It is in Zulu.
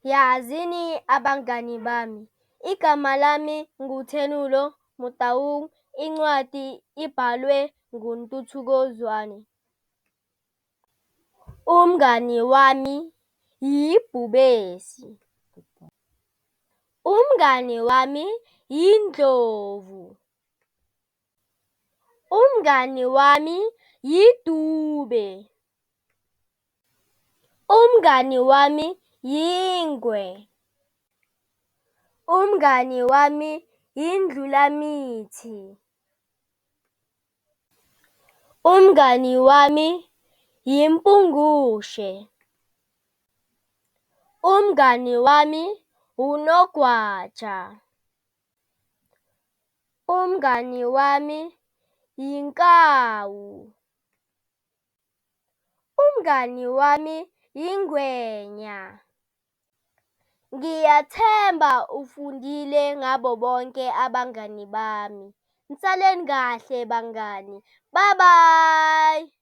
Yazini abangani bami, igama lami nguThenulo Motaung, incwadi ibhalwe nguNtuthuko Zwane. Umngani wami yibhubesi. Umngani wami yindlovu. Umngani wami yidube. Umngani wami yingwe. Umngani wami yindlulamithi. Umngani wami yimpungushe. Umngani wami unogwaja. Umngani wami yinkawu. Umngani wami yingwenya. Ngiyathemba ufundile ngabo bonke abangani bami. Nisaleni kahle bangani. Bye bye.